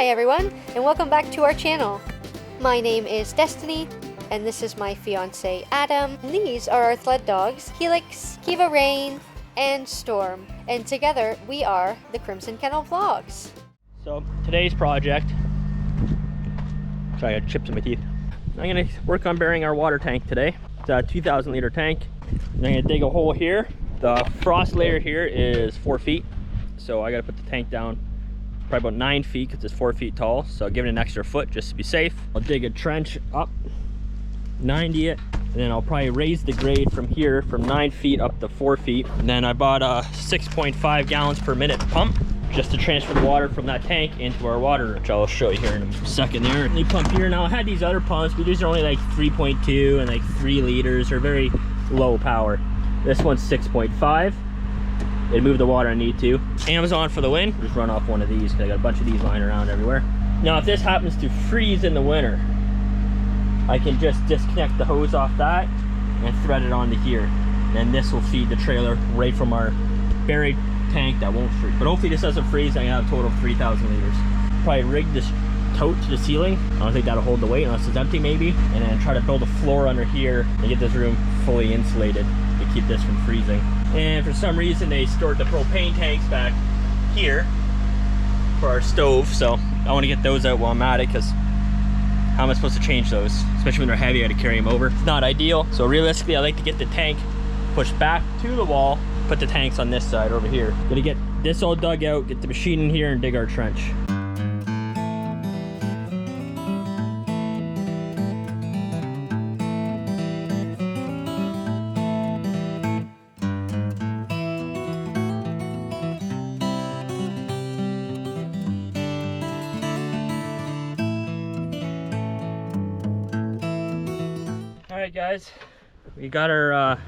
Hi everyone, and welcome back to our channel. My name is Destiny, and this is my fiance Adam. And these are our sled dogs, Helix, Kiva Rain, and Storm. And together we are the Crimson Kennel Vlogs. So today's project, sorry I got chips in my teeth. I'm gonna work on burying our water tank today. It's a 2,000 liter tank. And I'm gonna dig a hole here. The frost layer here is 4 feet. So I gotta put the tank down probably about 9 feet because it's 4 feet tall. So I'll give it an extra foot just to be safe. I'll dig a trench up, 90 it, and then I'll probably raise the grade from here from 9 feet up to 4 feet. And then I bought a 6.5 gallons per minute pump just to transfer the water from that tank into our water, which I'll show you here in a second there. And they pump here. Now I had these other pumps, but these are only like 3.2 and like 3 liters. They're very low power. This one's 6.5. It moved the water I need to. Amazon for the win. Just run off one of these because I got a bunch of these lying around everywhere. Now if this happens to freeze in the winter, I can just disconnect the hose off that and thread it onto here. And then this will feed the trailer right from our buried tank that won't freeze. But hopefully this doesn't freeze. I'm gonna have a total of 3,000 liters. Probably rig this tote to the ceiling. I don't think that'll hold the weight unless it's empty maybe. And then try to build a floor under here and get this room fully insulated to keep this from freezing. And for some reason they stored the propane tanks back here for our stove. So I want to get those out while I'm at it because how am I supposed to change those? Especially when they're heavy, I got to carry them over. It's not ideal. So realistically, I like to get the tank pushed back to the wall, put the tanks on this side over here. Gonna get this all dug out, get the machine in here and dig our trench. Alright guys, we got our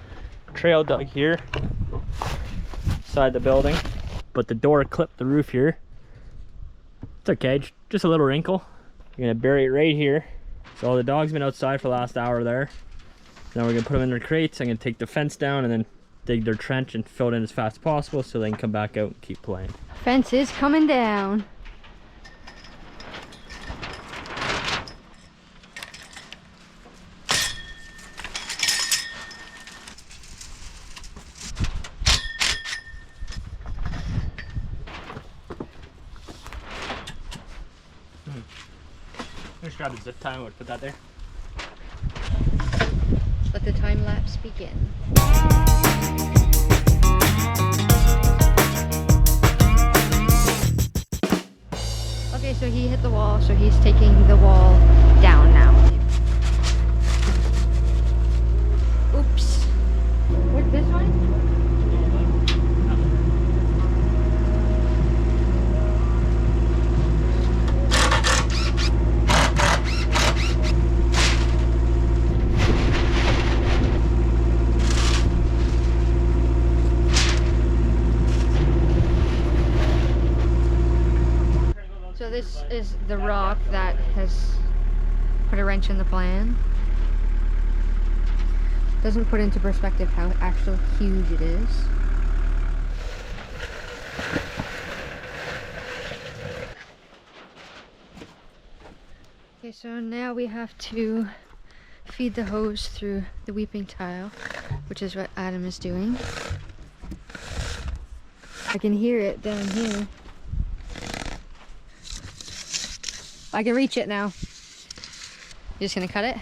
trail dug here inside the building, but the door clipped the roof here. It's okay, just a little wrinkle. We're gonna bury it right here. So the dog's been outside for the last hour there. Now we're gonna put them in their crates. I'm gonna take the fence down and then dig their trench and fill it in as fast as possible so they can come back out and keep playing. Fence is coming down. Just grab the zip tie and put that there. Let the time lapse begin. Okay, so he hit the wall, so he's taking the wall down now. Oops. What's this one? So this is the rock that has put a wrench in the plan. Doesn't put into perspective how actually huge it is. Okay, so now we have to feed the hose through the weeping tile, which is what Adam is doing. I can hear it down here. I can reach it now. You're just gonna cut it?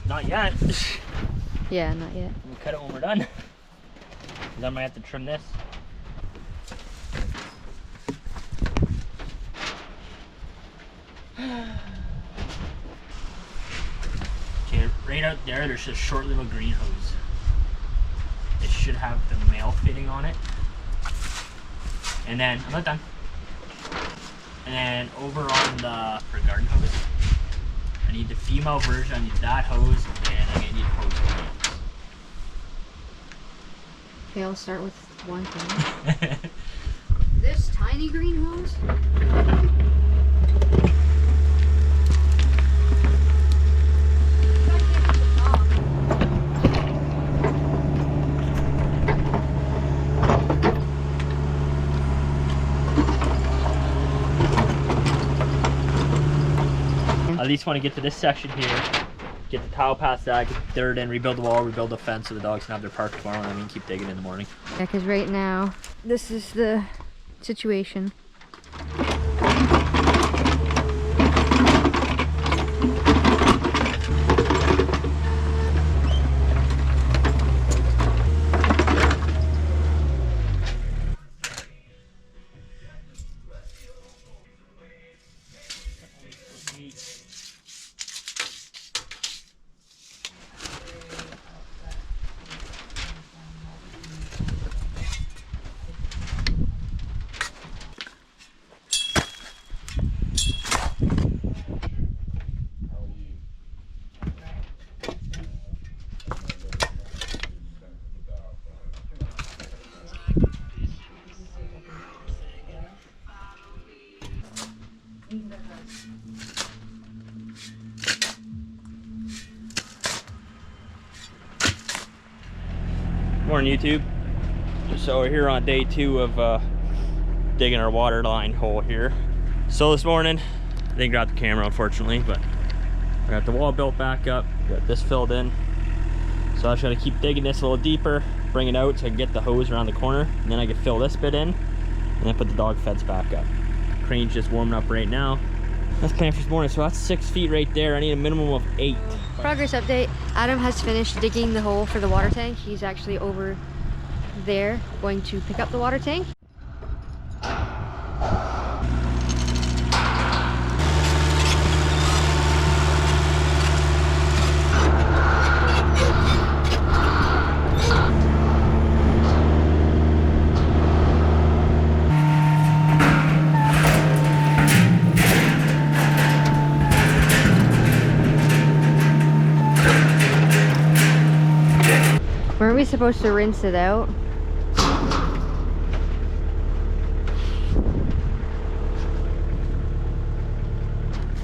Not yet. Yeah, not yet. We'll cut it when we're done. Then I might have to trim this. Okay, right out there, there's a short little green hose. It should have the male fitting on it. And then, I'm not done. And then over on the for garden hose, I need the female version. I need that hose, and I'm gonna need hose. Okay, I'll start with one thing. This tiny green hose. I at least want to get to this section here, get the tile past that, get the dirt in, rebuild the wall, rebuild the fence so the dogs can have their park tomorrow, and then we can keep digging in the morning. Yeah, because right now, this is the situation. Morning, YouTube. So we're here on day 2 of digging our water line hole here. So this morning, I didn't grab the camera unfortunately, but I got the wall built back up, got this filled in. So I just gotta keep digging this a little deeper, bring it out so I can get the hose around the corner, and then I can fill this bit in, and then put the dog fence back up. Crane's just warming up right now. That's plan for this morning. So that's 6 feet right there. I need a minimum of 8. Progress update. Adam has finished digging the hole for the water tank. He's actually over there going to pick up the water tank. Weren't we supposed to rinse it out?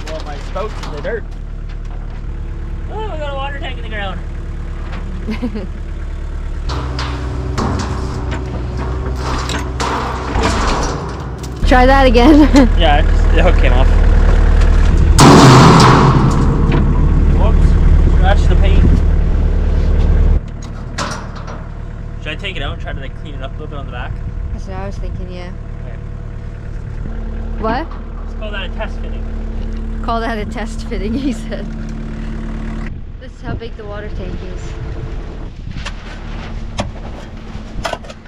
Well, my spouts in the dirt. Oh, we got a water tank in the ground. Try that again. Yeah, the hook came off. Whoops, scratch the paint. Should I take it out and try to like clean it up a little bit on the back? That's what I was thinking, yeah. Okay. What? Let's call that a test fitting. Call that a test fitting, he said. This is how big the water tank is.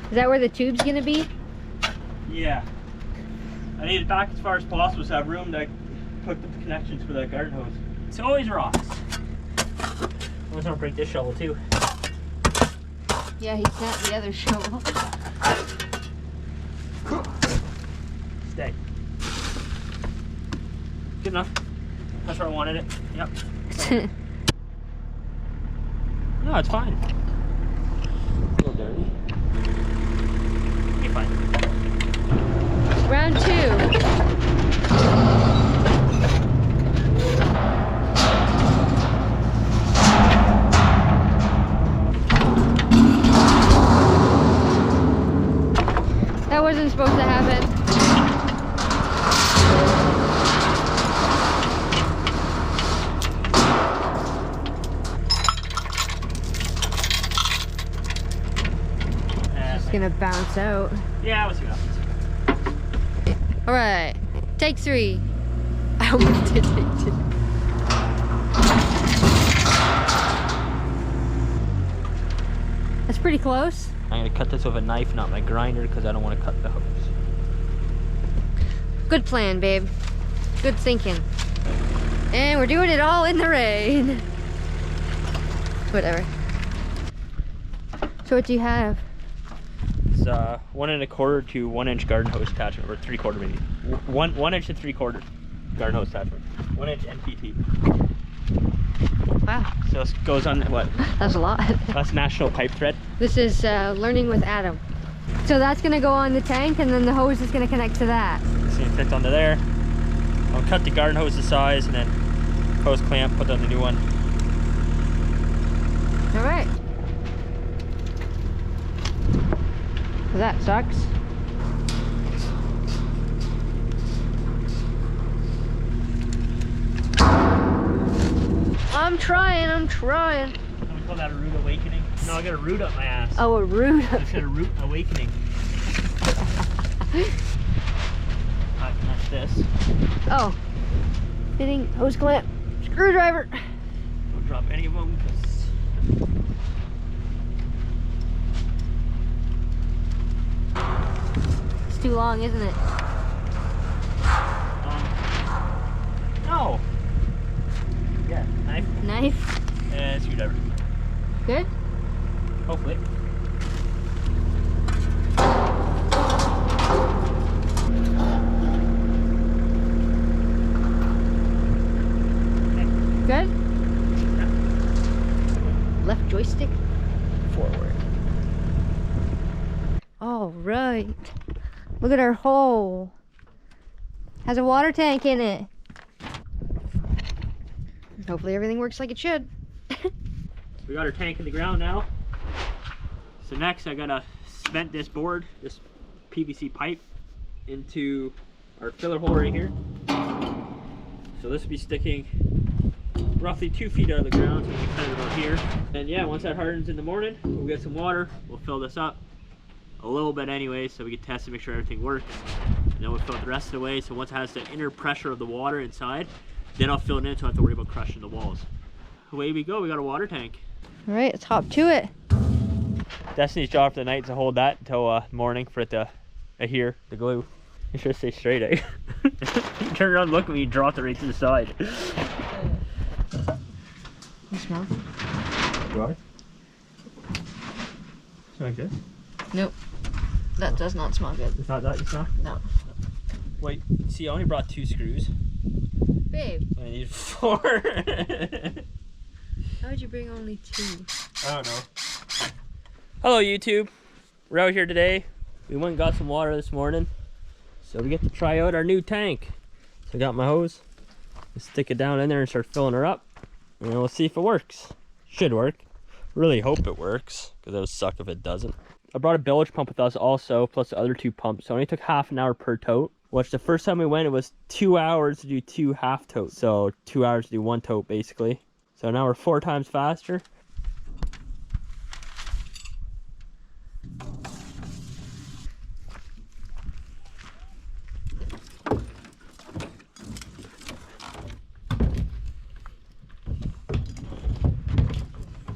Is that where the tube's gonna be? Yeah. I need it back as far as possible so I have room to hook up the connections for the garden hose. It's always rocks. I'm just gonna break this shovel too. Yeah, he snapped the other shovel. Stay. Good enough. That's where I wanted it. Yep. No, it's fine. A little dirty. Be fine. Round 2. That wasn't supposed to happen. It's just gonna bounce out. Yeah, we'll see what happens. Alright, take 3. I almost did take 2. That's pretty close. I'm gonna cut this with a knife, not my grinder, because I don't want to cut the hose. Good plan, babe. Good thinking. And we're doing it all in the rain. Whatever. So what do you have? It's 1 1/4 to 1 inch garden hose attachment, or 3/4 maybe. 1 inch to 3/4 garden hose attachment. 1 inch NPT. Wow. So this goes on what? That's a lot. That's national pipe thread. This is learning with Adam. So that's gonna go on the tank, and then the hose is gonna connect to that. It's gonna fit onto there. I'll cut the garden hose to size and then hose clamp, put on the new one. All right. That sucks. trying. Can we call that a rude awakening? No, I got a root up my ass. Oh, a root. I just got a root awakening. That's this. Oh. Fitting hose clamp. Screwdriver. Don't drop any of them because It's too long, isn't it? no. Yeah, knife Knife. and screwdriver. Good. Hopefully. Good. Left joystick forward. All right. Look at our hole. Has a water tank in it. Hopefully everything works like it should. We got our tank in the ground now. So next I gotta cement this board, this PVC pipe, into our filler hole right here. So this will be sticking roughly 2 feet out of the ground, so we can cut it about here. And yeah, once that hardens in the morning, we'll get some water, we'll fill this up a little bit anyway, so we can test and make sure everything works. And then we'll fill it the rest of the way, so once it has the inner pressure of the water inside, then I'll fill it in so I don't have to worry about crushing the walls. Away we go, we got a water tank. All right, let's hop to it. Destiny's job for the night is to hold that until morning for it to adhere, the glue. You should stay straight, eh? You turn around and look at me, you dropped it right to the side. You smell? Right. Smell like this? Nope. That does not smell good. It's not that you smell? No. Wait, see, I only brought 2 screws. Babe, I need 4. how would you bring only 2? I don't know. Hello YouTube. We're out here today. We went and got some water this morning. So we get to try out our new tank. So I got my hose. Let's stick it down in there and start filling her up. And we'll see if it works. Should work. Really hope it works, because it would suck if it doesn't. I brought a bilge pump with us also, plus the other 2 pumps. So it only took half an hour per tote. Which the first time we went, it was 2 hours to do 2 half totes. So 2 hours to do 1 tote basically. So now we're 4 times faster.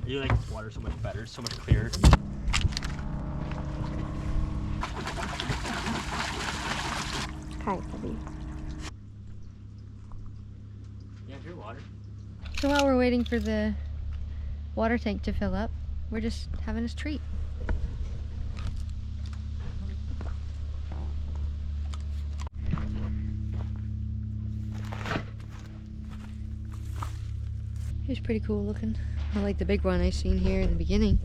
I do like this water so much better, so much clearer. Kind of heavy. Yeah, your water. So while we're waiting for the water tank to fill up, we're just having a treat. It was pretty cool looking. I like the big one I seen here in the beginning.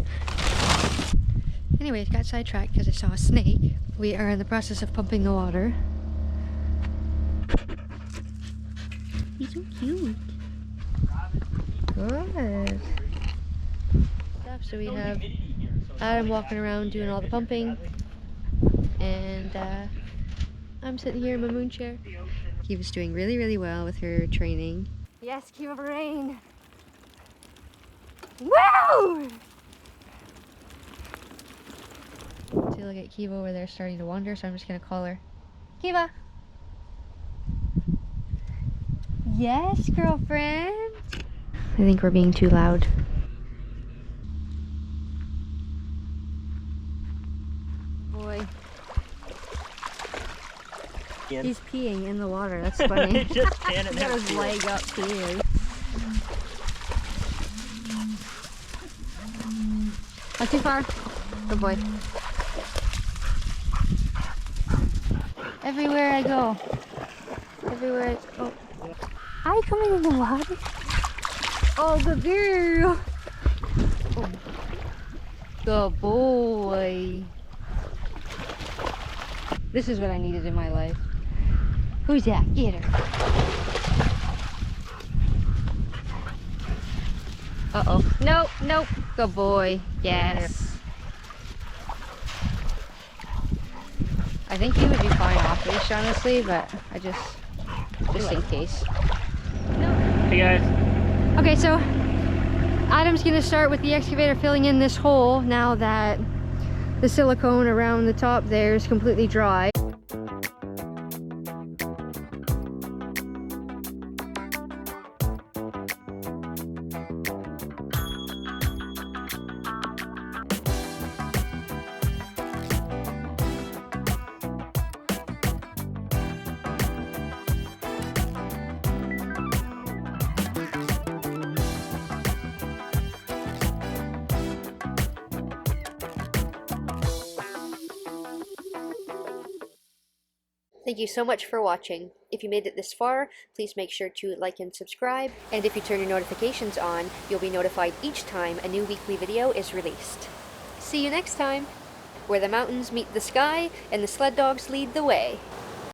Anyways, got sidetracked because I saw a snake. We are in the process of pumping the water. He's so cute. Good. So we have Adam walking around doing all the pumping, and I'm sitting here in my moon chair. Kiva's doing really, really well with her training. Yes, Kiva Rain. Woo! See, look at Kiva over there starting to wander, so I'm just gonna call her. Kiva! Yes, girlfriend? I think we're being too loud. Boy. He's peeing in the water, that's funny. Just standing He's got his leg up peeing. Not too far. Good boy. Everywhere I go. Everywhere I go. Are you coming in the water? Oh, good girl. Oh. Good boy. This is what I needed in my life. Who's that? Get her. Uh-oh. Nope, nope. Good boy. Yes. I think he would be fine off leash, honestly, but I just in case. No. Hey guys. Okay, so Adam's gonna start with the excavator filling in this hole now that the silicone around the top there is completely dry. Thank you so much for watching. If you made it this far, please make sure to like and subscribe. And if you turn your notifications on, you'll be notified each time a new weekly video is released. See you next time, where the mountains meet the sky and the sled dogs lead the way.